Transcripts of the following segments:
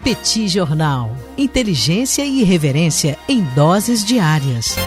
Petit Jornal. Inteligência e irreverência em doses diárias.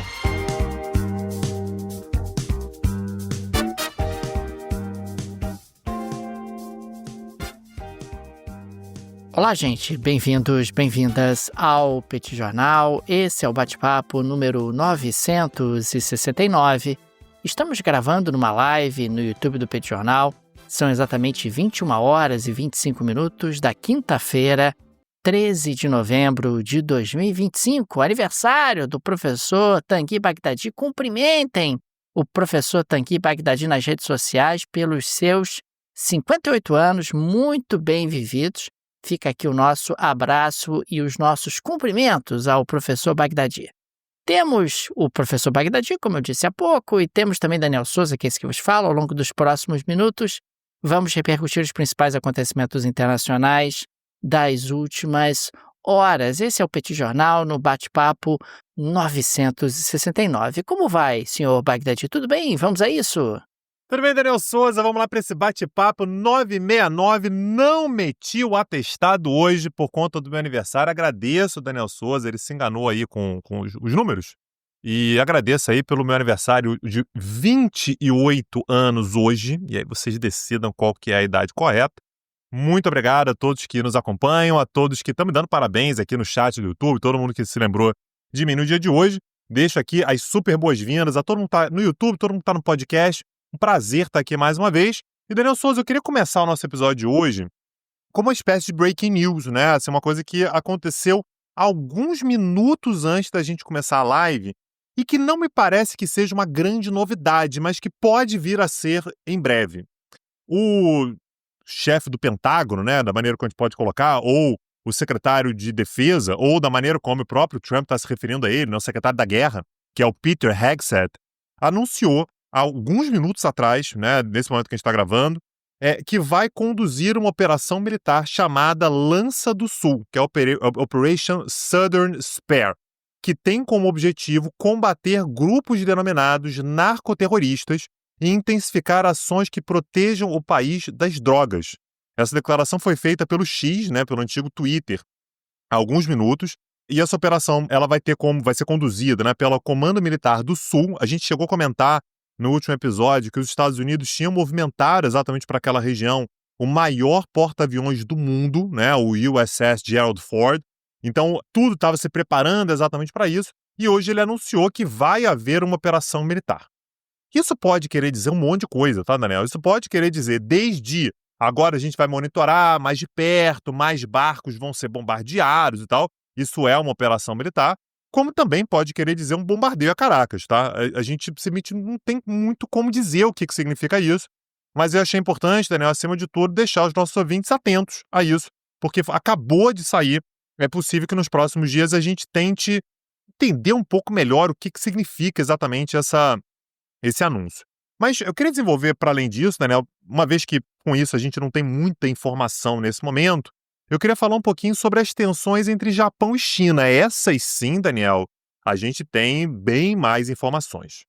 Olá, gente. Bem-vindos, bem-vindas ao Petit Jornal. Esse é o bate-papo número 969. Estamos gravando numa live no YouTube do Petit Jornal. São exatamente 21 horas e 25 minutos da quinta-feira, 13 de novembro de 2025, aniversário do professor Tanguy Bagdadi. Cumprimentem o professor Tanguy Bagdadi nas redes sociais pelos seus 58 anos muito bem vividos. Fica aqui o nosso abraço e os nossos cumprimentos ao professor Bagdadi. Temos o professor Bagdadi, como eu disse há pouco, e temos também Daniel Souza, que é esse que vos fala. Ao longo dos próximos minutos, vamos repercutir os principais acontecimentos internacionais das últimas horas. Esse é o Petit Jornal no bate-papo 969. Como vai, senhor Bagdadi? Tudo bem? Vamos a isso? Tudo bem, Daniel Souza? Vamos lá para esse bate-papo 969. Não meti o atestado hoje por conta do meu aniversário. Agradeço o Daniel Souza, ele se enganou aí com os números. E agradeço aí pelo meu aniversário de 28 anos hoje. E aí vocês decidam qual que é a idade correta. Muito obrigado a todos que nos acompanham, a todos que estão me dando parabéns aqui no chat do YouTube, todo mundo que se lembrou de mim no dia de hoje. Deixo aqui as super boas-vindas a todo mundo que está no YouTube, todo mundo que está no podcast. Um prazer estar aqui mais uma vez. E, Daniel Souza, eu queria começar o nosso episódio de hoje como uma espécie de breaking news, né? Assim, uma coisa que aconteceu alguns minutos antes da gente começar a live e que não me parece que seja uma grande novidade, mas que pode vir a ser em breve. O chefe do Pentágono, né, da maneira como a gente pode colocar, ou o secretário de Defesa, ou da maneira como o próprio Trump está se referindo a ele, né, o secretário da Guerra, que é o Peter Hegseth, anunciou há alguns minutos atrás, né, nesse momento que a gente está gravando, que vai conduzir uma operação militar chamada Lança do Sul, que é a Operation Southern Spear, que tem como objetivo combater grupos denominados narcoterroristas e intensificar ações que protejam o país das drogas. Essa declaração foi feita pelo X, né, pelo antigo Twitter, há alguns minutos, e essa operação ela vai ser conduzida, né, pelo Comando Militar do Sul. A gente chegou a comentar no último episódio que os Estados Unidos tinham movimentado exatamente para aquela região o maior porta-aviões do mundo, né, o USS Gerald Ford. Então, tudo estava se preparando exatamente para isso, e hoje ele anunciou que vai haver uma operação militar. Isso pode querer dizer um monte de coisa, tá, Daniel? Isso pode querer dizer desde agora a gente vai monitorar mais de perto, mais barcos vão ser bombardeados e tal. Isso é uma operação militar. Como também pode querer dizer um bombardeio a Caracas, tá? A gente simplesmente não tem muito como dizer o que significa isso, mas eu achei importante, Daniel, acima de tudo, deixar os nossos ouvintes atentos a isso, porque acabou de sair. É possível que nos próximos dias a gente tente entender um pouco melhor o que significa exatamente esse anúncio. Mas eu queria desenvolver, para além disso, Daniel, uma vez que com isso a gente não tem muita informação nesse momento, eu queria falar um pouquinho sobre as tensões entre Japão e China. Essas sim, Daniel, a gente tem bem mais informações.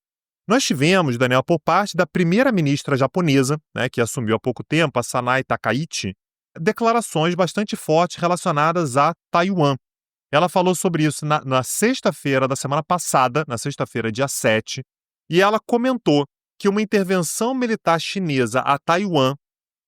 Nós tivemos, Daniel, por parte da primeira-ministra japonesa, né, que assumiu há pouco tempo, a Sanai Takaichi, declarações bastante fortes relacionadas a Taiwan. Ela falou sobre isso na sexta-feira da semana passada, na sexta-feira, dia 7, e ela comentou que uma intervenção militar chinesa a Taiwan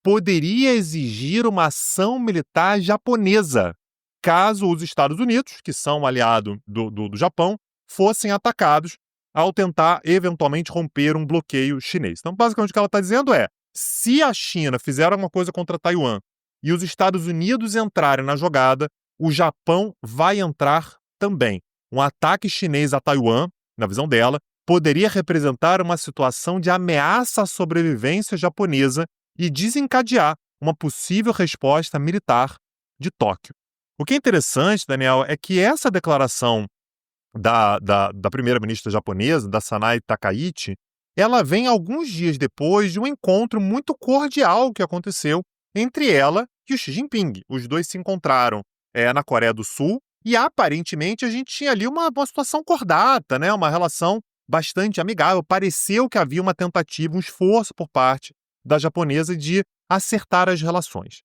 poderia exigir uma ação militar japonesa, caso os Estados Unidos, que são um aliado do Japão, fossem atacados ao tentar eventualmente romper um bloqueio chinês. Então, basicamente, o que ela está dizendo é, se a China fizer alguma coisa contra Taiwan e os Estados Unidos entrarem na jogada, o Japão vai entrar também. Um ataque chinês a Taiwan, na visão dela, poderia representar uma situação de ameaça à sobrevivência japonesa e desencadear uma possível resposta militar de Tóquio. O que é interessante, Daniel, é que essa declaração da primeira-ministra japonesa, da Sanai Takaichi, ela vem alguns dias depois de um encontro muito cordial que aconteceu entre ela e o Xi Jinping. Os dois se encontraram na Coreia do Sul e, aparentemente, a gente tinha ali uma situação cordata, né? Uma relação bastante amigável. Pareceu que havia uma tentativa, um esforço por parte da japonesa de acertar as relações.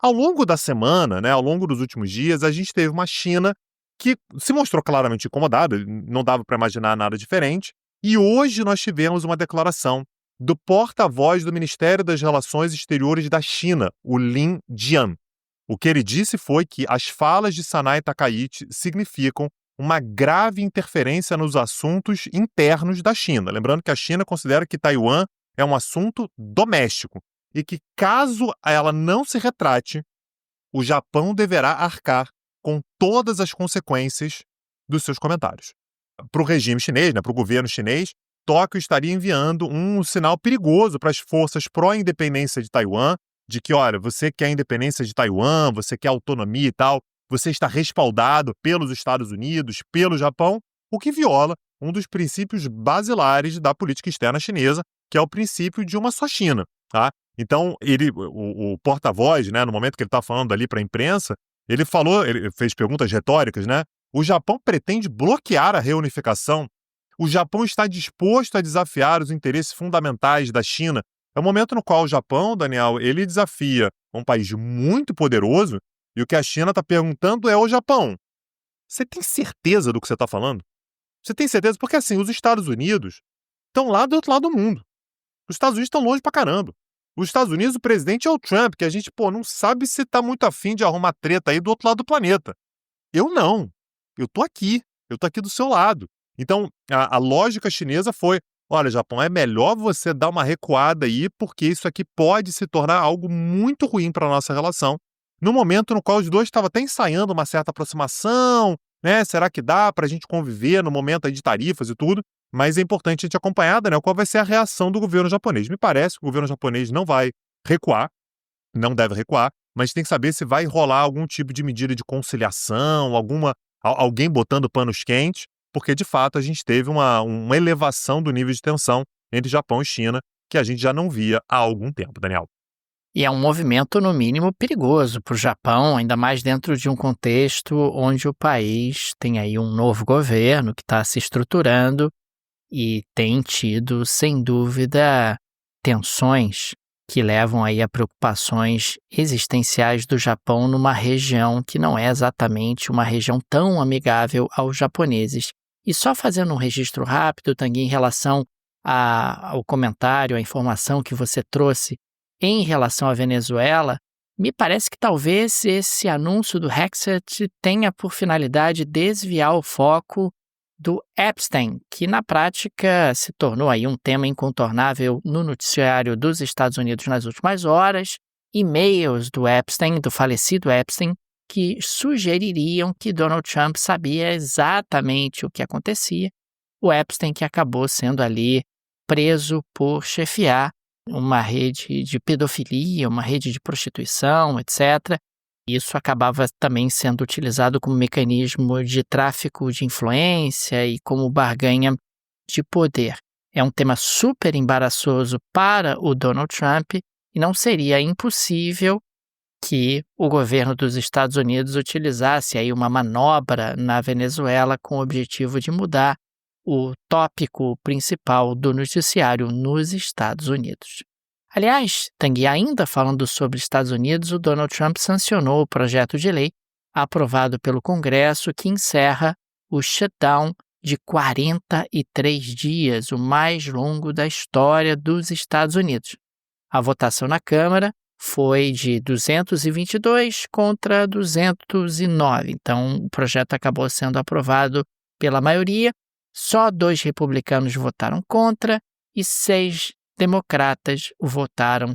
Ao longo da semana, né, ao longo dos últimos dias, a gente teve uma China que se mostrou claramente incomodada, não dava para imaginar nada diferente, e hoje nós tivemos uma declaração do porta-voz do Ministério das Relações Exteriores da China, o Lin Jian. O que ele disse foi que as falas de Sanai Takaichi significam uma grave interferência nos assuntos internos da China. Lembrando que a China considera que Taiwan é um assunto doméstico e que, caso ela não se retrate, o Japão deverá arcar com todas as consequências dos seus comentários. Para o regime chinês, né, para o governo chinês, Tóquio estaria enviando um sinal perigoso para as forças pró-independência de Taiwan, de que, olha, você quer a independência de Taiwan, você quer autonomia e tal, você está respaldado pelos Estados Unidos, pelo Japão, o que viola um dos princípios basilares da política externa chinesa, que é o princípio de uma só China, tá? Então, o porta-voz, né, no momento que ele está falando ali para a imprensa, ele fez perguntas retóricas, né? O Japão pretende bloquear a reunificação. O Japão está disposto a desafiar os interesses fundamentais da China. É o momento no qual o Japão, Daniel, ele desafia um país muito poderoso e o que a China está perguntando é: ô Japão, você tem certeza do que você está falando? Você tem certeza? Porque assim, os Estados Unidos estão lá do outro lado do mundo. Os Estados Unidos estão longe pra caramba. Os Estados Unidos, o presidente é o Trump, que a gente, não sabe se tá muito afim de arrumar treta aí do outro lado do planeta. Eu não. Eu tô aqui do seu lado. Então, a lógica chinesa foi: olha, Japão, é melhor você dar uma recuada aí, porque isso aqui pode se tornar algo muito ruim para a nossa relação, no momento no qual os dois estavam até ensaiando uma certa aproximação, né? Será que dá para a gente conviver no momento aí de tarifas e tudo? Mas é importante a gente acompanhar, né, qual vai ser a reação do governo japonês. Me parece que o governo japonês não vai recuar, não deve recuar, mas tem que saber se vai rolar algum tipo de medida de conciliação, alguém botando panos quentes, porque de fato a gente teve uma elevação do nível de tensão entre Japão e China que a gente já não via há algum tempo, Daniel. E é um movimento, no mínimo, perigoso para o Japão, ainda mais dentro de um contexto onde o país tem aí um novo governo que está se estruturando e tem tido, sem dúvida, tensões que levam aí a preocupações existenciais do Japão numa região que não é exatamente uma região tão amigável aos japoneses. E só fazendo um registro rápido, Tanguy, em relação ao comentário, à informação que você trouxe em relação à Venezuela, me parece que talvez esse anúncio do Hexet tenha por finalidade desviar o foco do Epstein, que na prática se tornou aí um tema incontornável no noticiário dos Estados Unidos nas últimas horas, e-mails do Epstein, do falecido Epstein, que sugeririam que Donald Trump sabia exatamente o que acontecia. O Epstein que acabou sendo ali preso por chefiar uma rede de pedofilia, uma rede de prostituição, etc. Isso acabava também sendo utilizado como mecanismo de tráfico de influência e como barganha de poder. É um tema super embaraçoso para o Donald Trump e não seria impossível que o governo dos Estados Unidos utilizasse aí uma manobra na Venezuela com o objetivo de mudar o tópico principal do noticiário nos Estados Unidos. Aliás, Tanguy, ainda falando sobre Estados Unidos, o Donald Trump sancionou o projeto de lei aprovado pelo Congresso que encerra o shutdown de 43 dias, o mais longo da história dos Estados Unidos. A votação na Câmara foi de 222 contra 209, então o projeto acabou sendo aprovado pela maioria. Só 2 republicanos votaram contra e 6 democratas votaram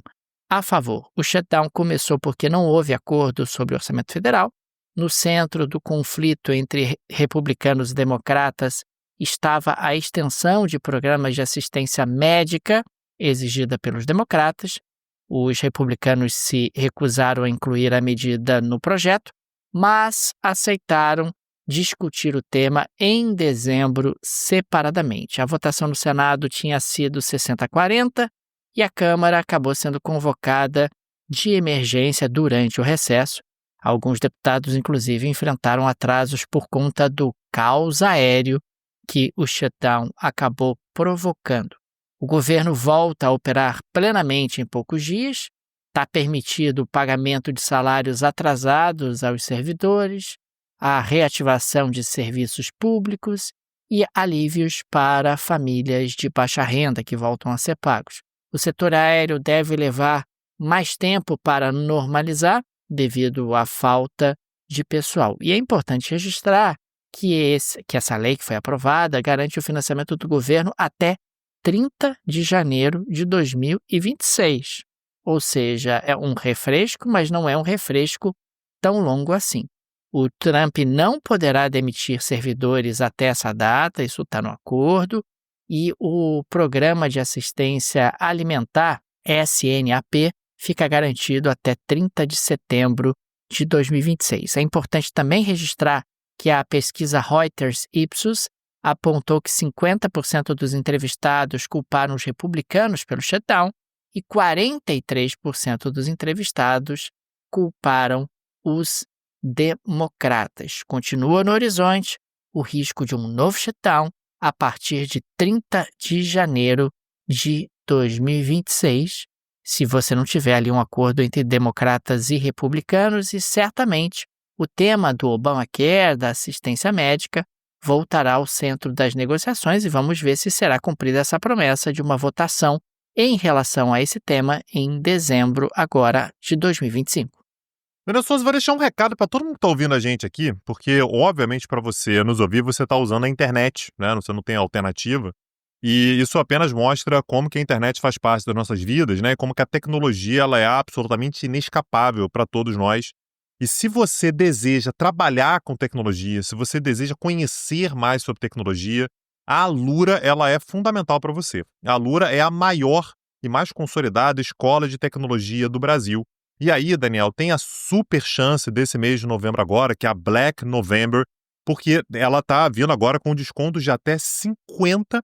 a favor. O shutdown começou porque não houve acordo sobre o orçamento federal. No centro do conflito entre republicanos e democratas estava a extensão de programas de assistência médica exigida pelos democratas. Os republicanos se recusaram a incluir a medida no projeto, mas aceitaram discutir o tema em dezembro separadamente. A votação no Senado tinha sido 60-40 e a Câmara acabou sendo convocada de emergência durante o recesso. Alguns deputados, inclusive, enfrentaram atrasos por conta do caos aéreo que o shutdown acabou provocando. O governo volta a operar plenamente em poucos dias. está permitido o pagamento de salários atrasados aos servidores, a reativação de serviços públicos e alívios para famílias de baixa renda que voltam a ser pagos. O setor aéreo deve levar mais tempo para normalizar devido à falta de pessoal. E é importante registrar que essa lei que foi aprovada garante o financiamento do governo até 30 de janeiro de 2026. Ou seja, é um refresco, mas não é um refresco tão longo assim. O Trump não poderá demitir servidores até essa data, isso está no acordo, e o Programa de Assistência Alimentar, SNAP, fica garantido até 30 de setembro de 2026. É importante também registrar que a pesquisa Reuters Ipsos apontou que 50% dos entrevistados culparam os republicanos pelo shutdown e 43% dos entrevistados culparam os democratas. Continua no horizonte o risco de um novo shutdown a partir de 30 de janeiro de 2026, se você não tiver ali um acordo entre democratas e republicanos, e certamente o tema do Obamacare, da assistência médica, voltará ao centro das negociações e vamos ver se será cumprida essa promessa de uma votação em relação a esse tema em dezembro agora de 2025. Daniel Souza, vou deixar um recado para todo mundo que está ouvindo a gente aqui, porque, obviamente, para você nos ouvir, você está usando a internet, né? Você não tem alternativa. E isso apenas mostra como que a internet faz parte das nossas vidas, né? E como que a tecnologia ela é absolutamente inescapável para todos nós. E se você deseja trabalhar com tecnologia, se você deseja conhecer mais sobre tecnologia, a Alura ela é fundamental para você. A Alura é a maior e mais consolidada escola de tecnologia do Brasil. E aí, Daniel, tem a super chance desse mês de novembro agora, que é a Black November, porque ela está vindo agora com descontos de até 50%.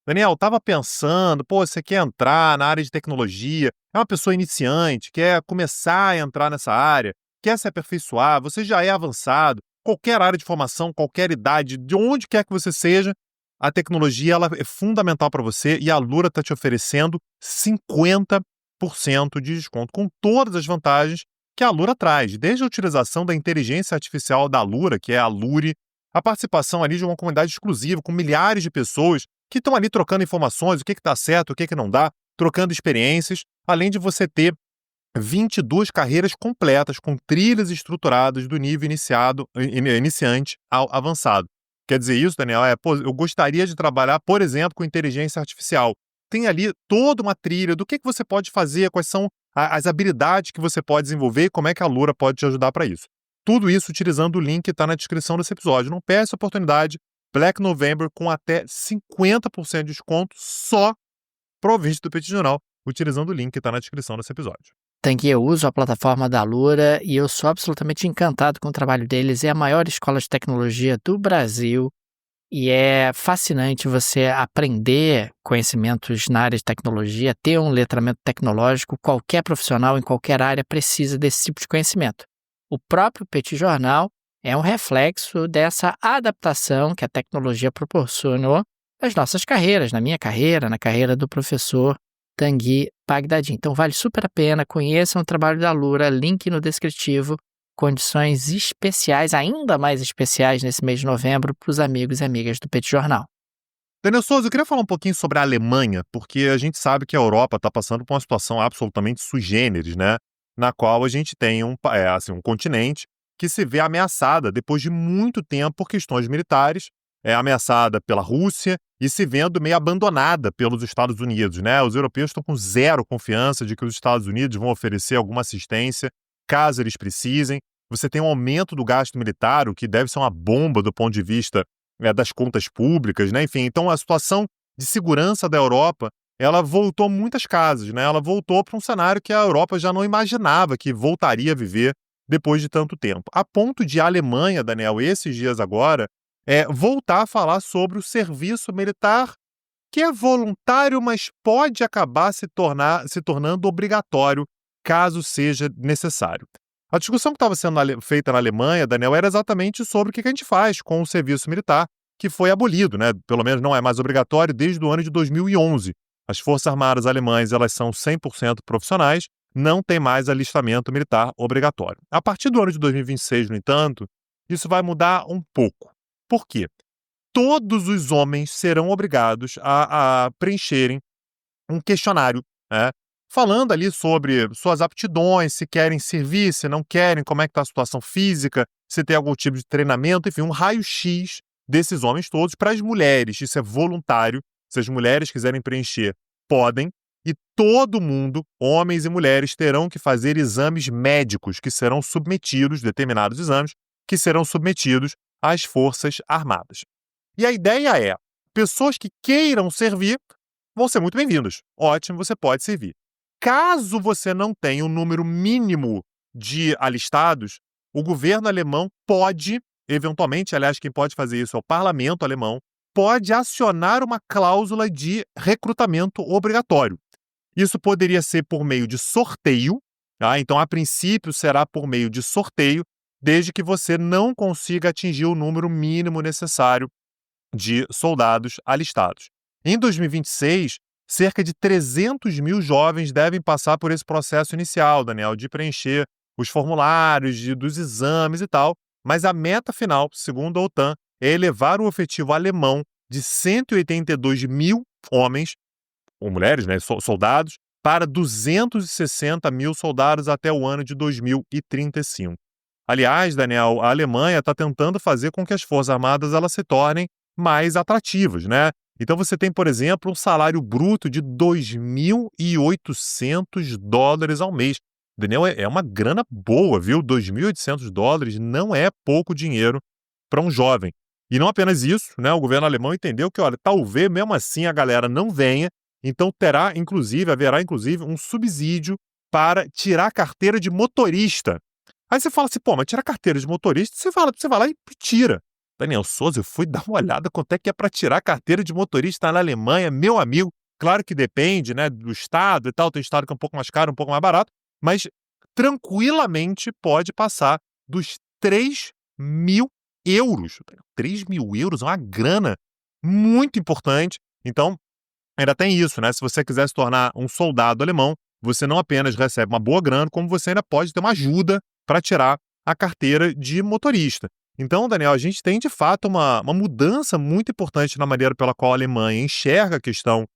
Daniel, estava pensando, você quer entrar na área de tecnologia, é uma pessoa iniciante, quer começar a entrar nessa área, quer se aperfeiçoar, você já é avançado, qualquer área de formação, qualquer idade, de onde quer que você seja, a tecnologia ela é fundamental para você e a Alura está te oferecendo 50% de desconto, com todas as vantagens que a Alura traz, desde a utilização da inteligência artificial da Alura, que é a Alure, a participação ali de uma comunidade exclusiva, com milhares de pessoas que estão ali trocando informações, o que está certo, o que não dá, trocando experiências, além de você ter 22 carreiras completas, com trilhas estruturadas do nível iniciante ao avançado. Quer dizer isso, Daniel? Eu gostaria de trabalhar, por exemplo, com inteligência artificial. Tem ali toda uma trilha do que você pode fazer, quais são as habilidades que você pode desenvolver e como é que a Alura pode te ajudar para isso. Tudo isso utilizando o link que está na descrição desse episódio. Não perca essa oportunidade. Black November com até 50% de desconto só para o ouvinte do Petit Jornal, utilizando o link que está na descrição desse episódio. Tanguy, eu uso a plataforma da Alura e eu sou absolutamente encantado com o trabalho deles. É a maior escola de tecnologia do Brasil e é fascinante você aprender conhecimentos na área de tecnologia, ter um letramento tecnológico. Qualquer profissional em qualquer área precisa desse tipo de conhecimento. O próprio Petit Jornal é um reflexo dessa adaptação que a tecnologia proporcionou às nossas carreiras, na minha carreira, na carreira do professor Tanguy Bagdadi. Então vale super a pena, conheçam o trabalho da Alura, link no descritivo, condições especiais, ainda mais especiais nesse mês de novembro para os amigos e amigas do Petit Jornal. Daniel Souza, eu queria falar um pouquinho sobre a Alemanha, porque a gente sabe que a Europa está passando por uma situação absolutamente sui generis, né? Na qual a gente tem um continente que se vê ameaçada depois de muito tempo por questões militares, ameaçada pela Rússia e se vendo meio abandonada pelos Estados Unidos, né? Os europeus estão com zero confiança de que os Estados Unidos vão oferecer alguma assistência caso eles precisem. Você tem um aumento do gasto militar, o que deve ser uma bomba do ponto de vista das contas públicas, né? Enfim, então a situação de segurança da Europa, ela voltou muitas casas, né? Ela voltou para um cenário que a Europa já não imaginava que voltaria a viver depois de tanto tempo. A ponto de a Alemanha, Daniel, esses dias agora, voltar a falar sobre o serviço militar, que é voluntário, mas pode acabar se tornando obrigatório, caso seja necessário. A discussão que estava sendo feita na Alemanha, Daniel, era exatamente sobre o que a gente faz com o serviço militar, que foi abolido, né? Pelo menos não é mais obrigatório desde o ano de 2011. As Forças Armadas alemãs, elas são 100% profissionais, não tem mais alistamento militar obrigatório. A partir do ano de 2026, no entanto, isso vai mudar um pouco. Por quê? Todos os homens serão obrigados a preencherem um questionário, né, falando ali sobre suas aptidões, se querem servir, se não querem, como é que está a situação física, se tem algum tipo de treinamento, enfim, um raio-x desses homens todos. Para as mulheres, isso é voluntário. Se as mulheres quiserem preencher, podem. E todo mundo, homens e mulheres, terão que fazer exames médicos que serão submetidos, determinados exames, que serão submetidos às Forças Armadas. E a ideia é, pessoas que queiram servir vão ser muito bem-vindas. Ótimo, você pode servir. Caso você não tenha um número mínimo de alistados, o governo alemão pode, eventualmente, aliás, quem pode fazer isso é o parlamento alemão, pode acionar uma cláusula de recrutamento obrigatório. Isso poderia ser por meio de sorteio, tá? Então, a princípio, será por meio de sorteio, desde que você não consiga atingir o número mínimo necessário de soldados alistados. Em 2026, cerca de 300 mil jovens devem passar por esse processo inicial, Daniel, de preencher os formulários, dos exames e tal, mas a meta final, segundo a OTAN, é elevar o efetivo alemão de 182 mil homens, ou mulheres, né, soldados, para 260 mil soldados até o ano de 2035. Aliás, Daniel, a Alemanha está tentando fazer com que as Forças Armadas elas se tornem mais atrativas, né? Então você tem, por exemplo, um salário bruto de $2.800 ao mês. Daniel, é uma grana boa, viu? $2.800 não é pouco dinheiro para um jovem. E não apenas isso, né? O governo alemão entendeu que, olha, talvez mesmo assim a galera não venha, então haverá inclusive um subsídio para tirar a carteira de motorista. Aí você fala assim, pô, mas tirar a carteira de motorista, você vai lá e tira. Daniel Souza, eu fui dar uma olhada quanto é que é para tirar a carteira de motorista na Alemanha, meu amigo. Claro que depende, né, do estado e tal, tem estado que é um pouco mais caro, um pouco mais barato, mas tranquilamente pode passar dos 3.000 euros. 3.000 euros é uma grana muito importante. Então, ainda tem isso, né? Se você quiser se tornar um soldado alemão, você não apenas recebe uma boa grana, como você ainda pode ter uma ajuda para tirar a carteira de motorista. Então, Daniel, a gente tem de fato uma mudança muito importante na maneira pela qual a Alemanha enxerga a questão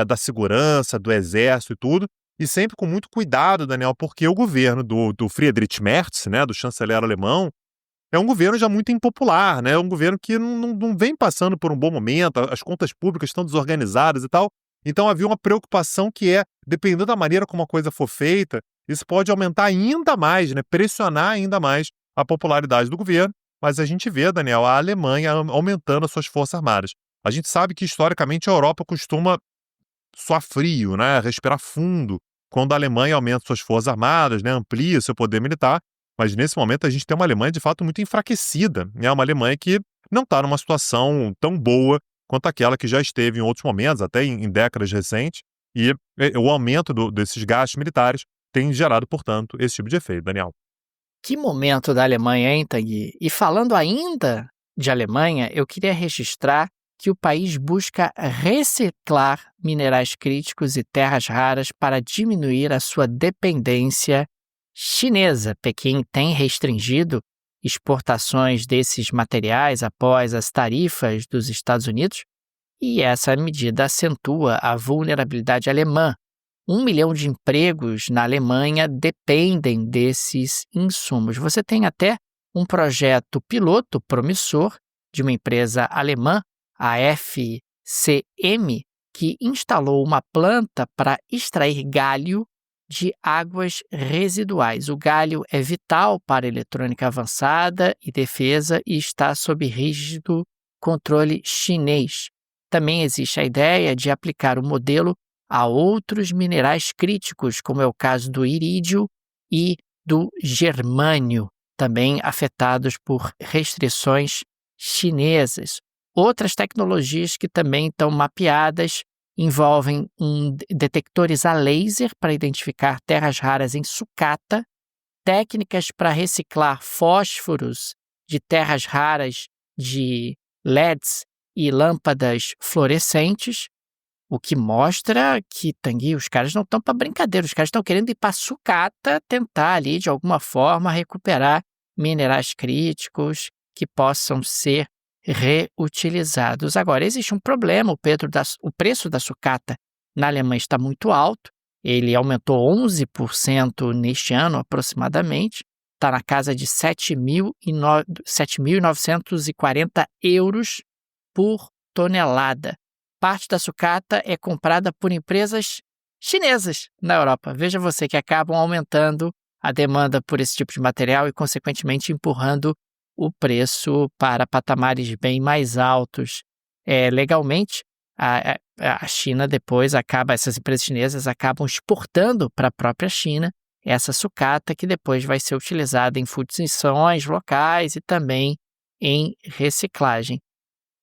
da segurança, do exército e tudo, e sempre com muito cuidado, Daniel, porque o governo do Friedrich Merz, né, do chanceler alemão, é um governo já muito impopular, né? É um governo que não vem passando por um bom momento, as contas públicas estão desorganizadas e tal. Então havia uma preocupação que dependendo da maneira como a coisa for feita, isso pode aumentar ainda mais, né? Pressionar ainda mais a popularidade do governo. Mas a gente vê, Daniel, a Alemanha aumentando as suas forças armadas. A gente sabe que, historicamente, a Europa costuma suar frio, né? Respirar fundo quando a Alemanha aumenta suas forças armadas, né? Amplia seu poder militar. Mas, nesse momento, a gente tem uma Alemanha, de fato, muito enfraquecida. É uma Alemanha que não está numa situação tão boa quanto aquela que já esteve em outros momentos, até em décadas recentes. E o aumento desses gastos militares tem gerado, portanto, esse tipo de efeito, Daniel. Que momento da Alemanha, hein, Tanguy? E falando ainda de Alemanha, eu queria registrar que o país busca reciclar minerais críticos e terras raras para diminuir a sua dependência chinesa. Pequim tem restringido exportações desses materiais após as tarifas dos Estados Unidos, e essa medida acentua a vulnerabilidade alemã. 1 milhão de empregos na Alemanha dependem desses insumos. Você tem até um projeto piloto promissor de uma empresa alemã, a FCM, que instalou uma planta para extrair galho de águas residuais. O galho é vital para a eletrônica avançada e defesa e está sob rígido controle chinês. Também existe a ideia de aplicar o modelo a outros minerais críticos, como é o caso do irídio e do germânio, também afetados por restrições chinesas. Outras tecnologias que também estão mapeadas envolvem detectores a laser para identificar terras raras em sucata, técnicas para reciclar fósforos de terras raras de LEDs e lâmpadas fluorescentes, O que mostra que, Tanguy, os caras não estão para brincadeira, os caras estão querendo ir para sucata tentar ali, de alguma forma, recuperar minerais críticos que possam ser reutilizados. Agora, existe um problema, o preço da sucata na Alemanha está muito alto, ele aumentou 11% neste ano, aproximadamente, está na casa de 7.940 euros por tonelada. Parte da sucata é comprada por empresas chinesas na Europa. Veja você, que acabam aumentando a demanda por esse tipo de material e, consequentemente, empurrando o preço para patamares bem mais altos. Legalmente, a China depois essas empresas chinesas acabam exportando para a própria China essa sucata, que depois vai ser utilizada em fundições locais e também em reciclagem.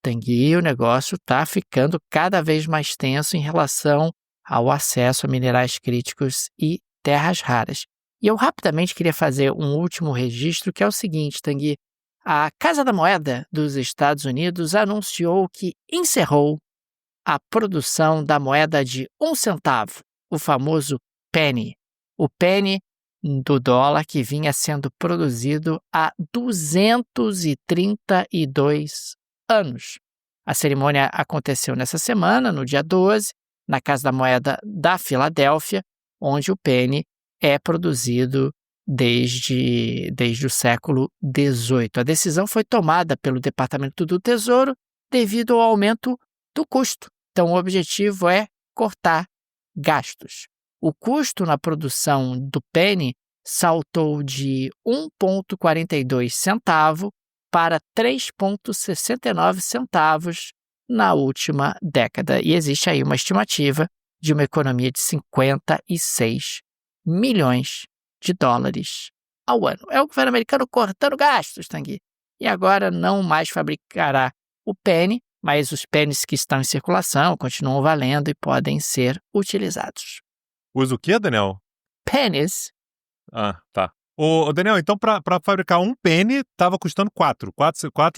Tanguy, o negócio está ficando cada vez mais tenso em relação ao acesso a minerais críticos e terras raras. E eu rapidamente queria fazer um último registro, que é o seguinte, Tanguy. A Casa da Moeda dos Estados Unidos anunciou que encerrou a produção da moeda de 1 centavo, o famoso penny. O penny do dólar, que vinha sendo produzido há 232 anos. A cerimônia aconteceu nessa semana, no dia 12, na Casa da Moeda da Filadélfia, onde o penny é produzido desde o século XVIII. A decisão foi tomada pelo Departamento do Tesouro devido ao aumento do custo. Então, o objetivo é cortar gastos. O custo na produção do penny saltou de 1,42 centavo para 3,69 centavos na última década. E existe aí uma estimativa de uma economia de 56 milhões de dólares ao ano. É o governo americano cortando gastos, Tanguy. E agora não mais fabricará o penny, mas os pennies que estão em circulação continuam valendo e podem ser utilizados. Usa o quê, Daniel? Pennies. Ah, tá. Ô, Daniel, então para fabricar um penny estava custando 4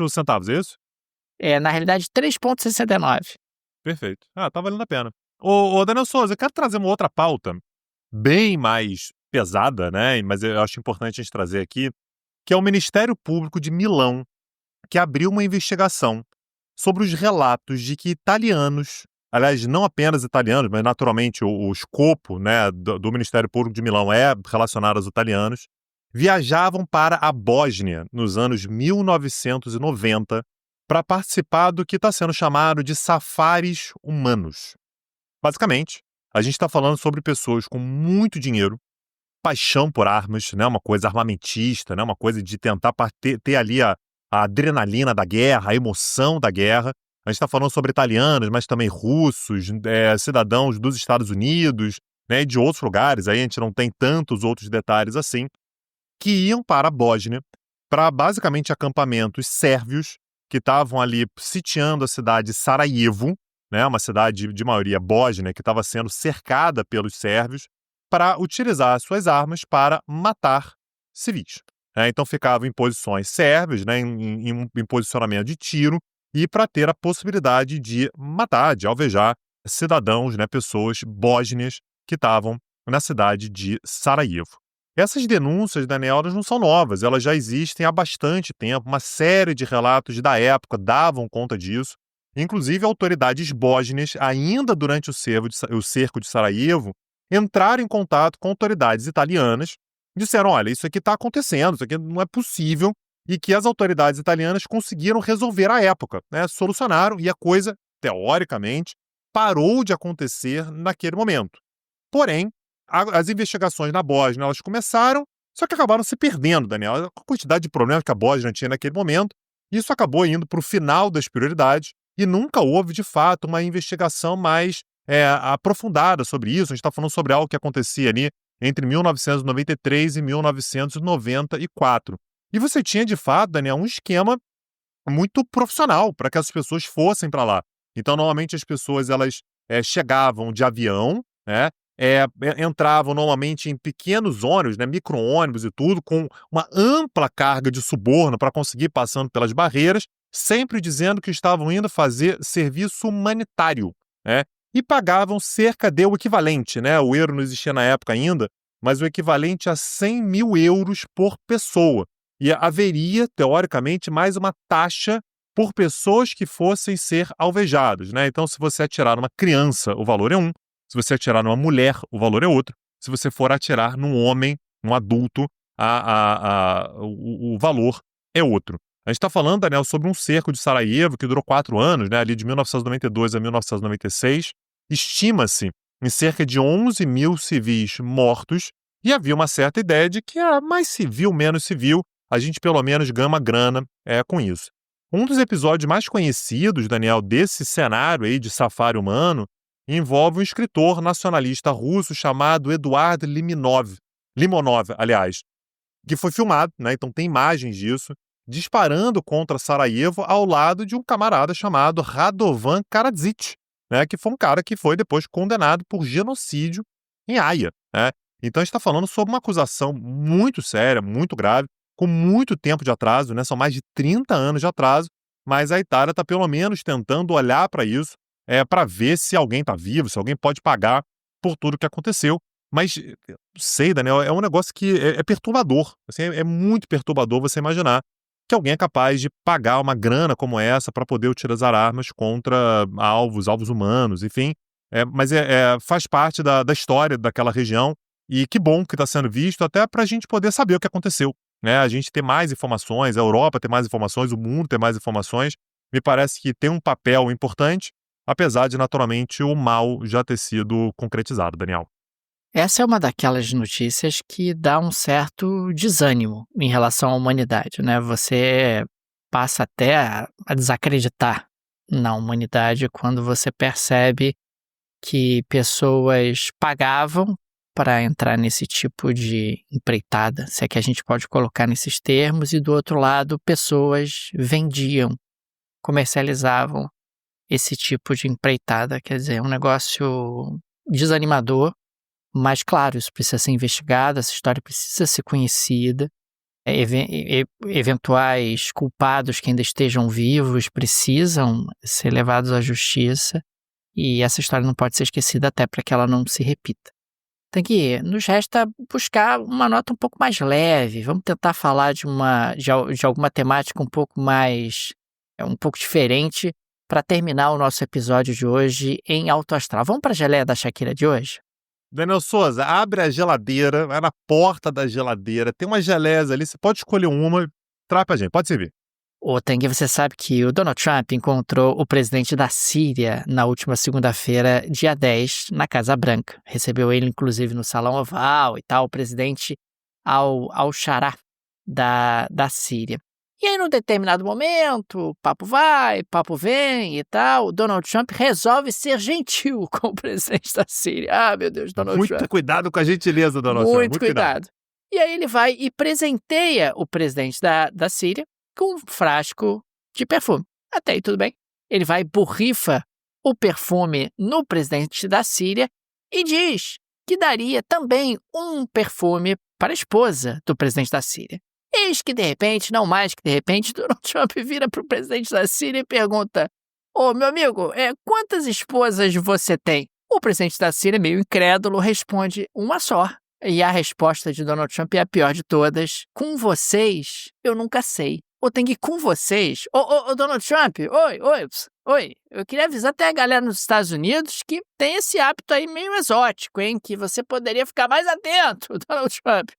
centavos, é isso? Na realidade, 3,69. Perfeito. Tá valendo a pena. Ô, Daniel Souza, eu quero trazer uma outra pauta bem mais pesada, né? Mas eu acho importante a gente trazer aqui, que é o Ministério Público de Milão, que abriu uma investigação sobre os relatos de que italianos, aliás, não apenas italianos, mas naturalmente o escopo, né, do Ministério Público de Milão é relacionado aos italianos, viajavam para a Bósnia nos anos 1990 para participar do que está sendo chamado de safaris humanos. Basicamente, a gente está falando sobre pessoas com muito dinheiro, paixão por armas, né, uma coisa armamentista, né, uma coisa de tentar ter ali a adrenalina da guerra, a emoção da guerra. A gente está falando sobre italianos, mas também russos, cidadãos dos Estados Unidos, né, e de outros lugares, aí a gente não tem tantos outros detalhes assim, que iam para a Bósnia, para basicamente acampamentos sérvios que estavam ali sitiando a cidade de Sarajevo, né, uma cidade de maioria bósnia que estava sendo cercada pelos sérvios, para utilizar suas armas para matar civis. Então ficavam em posições sérvias, né, em posicionamento de tiro, e para ter a possibilidade de matar, de alvejar cidadãos, né, pessoas bósnias que estavam na cidade de Sarajevo. Essas denúncias, Daniel, elas não são novas, elas já existem há bastante tempo, uma série de relatos da época davam conta disso. Inclusive, autoridades bósnias, ainda durante o cerco de Sarajevo, entraram em contato com autoridades italianas, disseram, olha, isso aqui está acontecendo, isso aqui não é possível, e que as autoridades italianas conseguiram resolver à época, né? Solucionaram, e a coisa, teoricamente, parou de acontecer naquele momento. Porém, as investigações na Bósnia, elas começaram, só que acabaram se perdendo, Daniel. A quantidade de problemas que a Bósnia tinha naquele momento, isso acabou indo para o final das prioridades, e nunca houve, de fato, uma investigação mais aprofundada sobre isso. A gente está falando sobre algo que acontecia ali entre 1993 e 1994. E você tinha, de fato, Daniel, um esquema muito profissional para que as pessoas fossem para lá. Então, normalmente, as pessoas elas chegavam de avião, né? Entravam normalmente em pequenos ônibus, né, micro-ônibus e tudo, com uma ampla carga de suborno para conseguir passando pelas barreiras, sempre dizendo que estavam indo fazer serviço humanitário, né? e pagavam cerca de o equivalente, né? O euro não existia na época ainda, mas o equivalente a 100 mil euros por pessoa. E haveria, teoricamente, mais uma taxa por pessoas que fossem ser alvejados, né? Então, se você atirar numa criança, o valor é um. Se você atirar numa mulher, o valor é outro. Se você for atirar num homem, num adulto, o valor é outro. A gente está falando, Daniel, sobre um cerco de Sarajevo que durou 4 anos, né? Ali de 1992 a 1996. Estima-se em cerca de 11 mil civis mortos e havia uma certa ideia de que mais civil, menos civil, a gente pelo menos ganha uma grana com isso. Um dos episódios mais conhecidos, Daniel, desse cenário aí de safari humano envolve um escritor nacionalista russo chamado Eduard Limonov, aliás, que foi filmado, né? Então tem imagens disso, disparando contra Sarajevo ao lado de um camarada chamado Radovan Karadzic, né? Que foi um cara que foi depois condenado por genocídio em Haia, né? Então a gente está falando sobre uma acusação muito séria, muito grave, com muito tempo de atraso, né? São mais de 30 anos de atraso, mas a Itália está pelo menos tentando olhar para isso, para ver se alguém está vivo, se alguém pode pagar por tudo que aconteceu. Mas, sei, Daniel, é um negócio que é perturbador. Assim, é muito perturbador você imaginar que alguém é capaz de pagar uma grana como essa para poder utilizar armas contra alvos humanos, enfim. Mas faz parte da história daquela região e que bom que está sendo visto até para a gente poder saber o que aconteceu, né? A gente ter mais informações, a Europa ter mais informações, o mundo ter mais informações, me parece que tem um papel importante, apesar de, naturalmente, o mal já ter sido concretizado, Daniel. Essa é uma daquelas notícias que dá um certo desânimo em relação à humanidade, né? Você passa até a desacreditar na humanidade quando você percebe que pessoas pagavam para entrar nesse tipo de empreitada, se é que a gente pode colocar nesses termos, e do outro lado, pessoas vendiam, comercializavam esse tipo de empreitada. Quer dizer, é um negócio desanimador. Mas, claro, isso precisa ser investigado, essa história precisa ser conhecida. Eventuais culpados que ainda estejam vivos precisam ser levados à justiça. E essa história não pode ser esquecida até para que ela não se repita. Nos resta buscar uma nota um pouco mais leve. Vamos tentar falar de alguma temática um pouco mais, um pouco diferente para terminar o nosso episódio de hoje em alto astral. Vamos para a geleia da Shakira de hoje? Daniel Souza, abre a geladeira, vai na porta da geladeira, tem umas geleias ali, você pode escolher uma e traz pra gente, pode servir. Ô, Tanguy, você sabe que o Donald Trump encontrou o presidente da Síria na última segunda-feira, dia 10, na Casa Branca. Recebeu ele, inclusive, no Salão Oval e tal, o presidente al-Shara da Síria. E aí, num determinado momento, papo vai, papo vem e tal, o Donald Trump resolve ser gentil com o presidente da Síria. Ah, meu Deus, Donald Trump. Muito cuidado com a gentileza, Donald Trump. Muito cuidado. E aí ele vai e presenteia o presidente da Síria com um frasco de perfume. Até aí tudo bem. Ele vai e borrifa o perfume no presidente da Síria e diz que daria também um perfume para a esposa do presidente da Síria. Eis que, de repente, não mais que de repente, Donald Trump vira para o presidente da Síria e pergunta: ô, meu amigo, quantas esposas você tem? O presidente da Síria, meio incrédulo, responde: uma só. E a resposta de Donald Trump é a pior de todas: com vocês, eu nunca sei. Ou tem que ir com vocês. Ô, Donald Trump, oi. Eu queria avisar até a galera nos Estados Unidos que tem esse hábito aí meio exótico, hein? Que você poderia ficar mais atento, Donald Trump.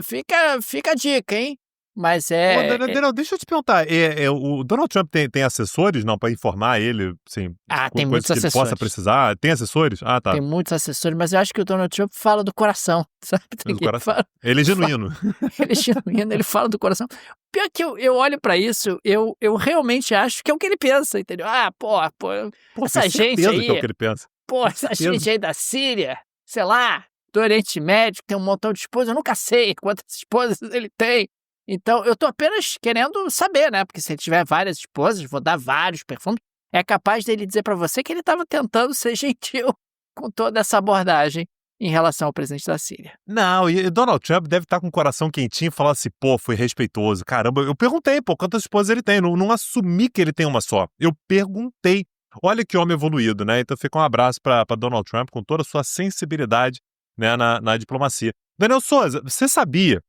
Fica a dica, hein? Mas Daniel, deixa eu te perguntar, o Donald Trump tem assessores, não, para informar ele, assim, tem muitos que assessores. ele possa precisar? Tem assessores? Ah, tá. Tem muitos assessores, mas eu acho que o Donald Trump fala do coração, sabe? Ele é genuíno. Ele é genuíno, ele fala do coração. Pior que eu olho pra isso, eu realmente acho que é o que ele pensa, entendeu? Essa gente aí... que é o que ele pensa. Essa gente aí da Síria, sei lá, do Oriente Médio, tem um montão de esposas, eu nunca sei quantas esposas ele tem. Então, eu tô apenas querendo saber, né? Porque se ele tiver várias esposas, vou dar vários perfumes, é capaz dele dizer pra você que ele tava tentando ser gentil com toda essa abordagem em relação ao presidente da Síria. Não, e Donald Trump deve estar com o coração quentinho e falar assim, foi respeitoso. Caramba, eu perguntei, quantas esposas ele tem. Não assumi que ele tem uma só. Eu perguntei. Olha que homem evoluído, né? Então fica um abraço para Donald Trump com toda a sua sensibilidade, né, na diplomacia. Daniel Souza, você sabia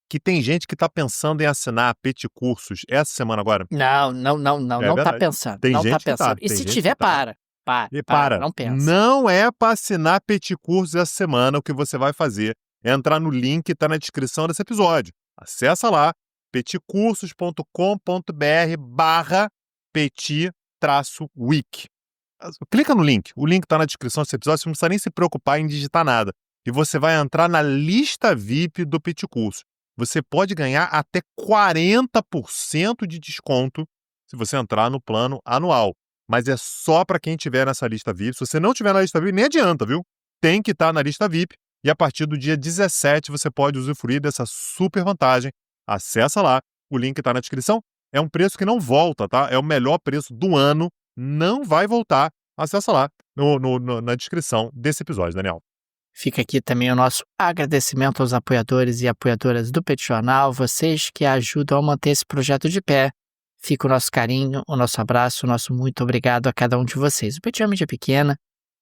que tem gente que está pensando em assinar Peticursos essa semana agora? Não tá pensando. Tem não gente tá que tá, pensando. E tem se gente tiver, que tá. para, não pensa. Não é para assinar Peticursos essa semana. O que você vai fazer é entrar no link que está na descrição desse episódio. Acessa lá, peticursos.com.br/petit-week. Clica no link. O link está na descrição desse episódio. Você não precisa nem se preocupar em digitar nada. E você vai entrar na lista VIP do Peticurso. Você pode ganhar até 40% de desconto se você entrar no plano anual. Mas é só para quem estiver nessa lista VIP. Se você não estiver na lista VIP, nem adianta, viu? Tem que estar na lista VIP. E a partir do dia 17 você pode usufruir dessa super vantagem. Acessa lá, o link está na descrição. É um preço que não volta, tá? É o melhor preço do ano. Não vai voltar. Acessa lá na descrição desse episódio, Daniel. Fica aqui também o nosso agradecimento aos apoiadores e apoiadoras do Petit Jornal, vocês que ajudam a manter esse projeto de pé. Fica o nosso carinho, o nosso abraço, o nosso muito obrigado a cada um de vocês. O Petit é uma mídia pequena,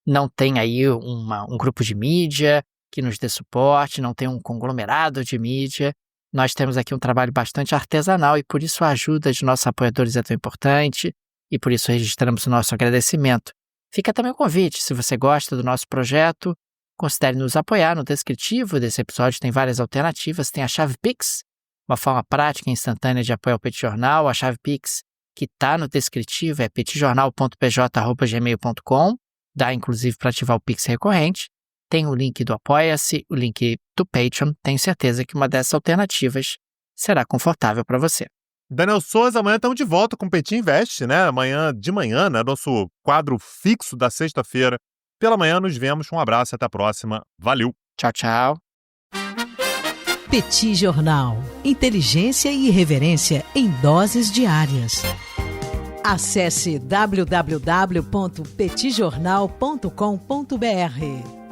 não tem aí um grupo de mídia que nos dê suporte, não tem um conglomerado de mídia. Nós temos aqui um trabalho bastante artesanal e por isso a ajuda de nossos apoiadores é tão importante e por isso registramos o nosso agradecimento. Fica também o convite, se você gosta do nosso projeto, considere nos apoiar. No descritivo desse episódio tem várias alternativas, tem a chave Pix, uma forma prática e instantânea de apoiar o Petit Jornal. A chave Pix que está no descritivo é petitjornal.pj@gmail.com, dá inclusive para ativar o Pix recorrente. Tem o link do Apoia-se, o link do Patreon. Tenho certeza que uma dessas alternativas será confortável para você. Daniel Souza, amanhã estamos de volta com o Petit Invest, né? Amanhã de manhã, né? Nosso quadro fixo da sexta-feira. Pela manhã nos vemos. Um abraço e até a próxima. Valeu! Tchau, tchau. Petit Jornal. Inteligência e irreverência em doses diárias. Acesse www.petitjornal.com.br.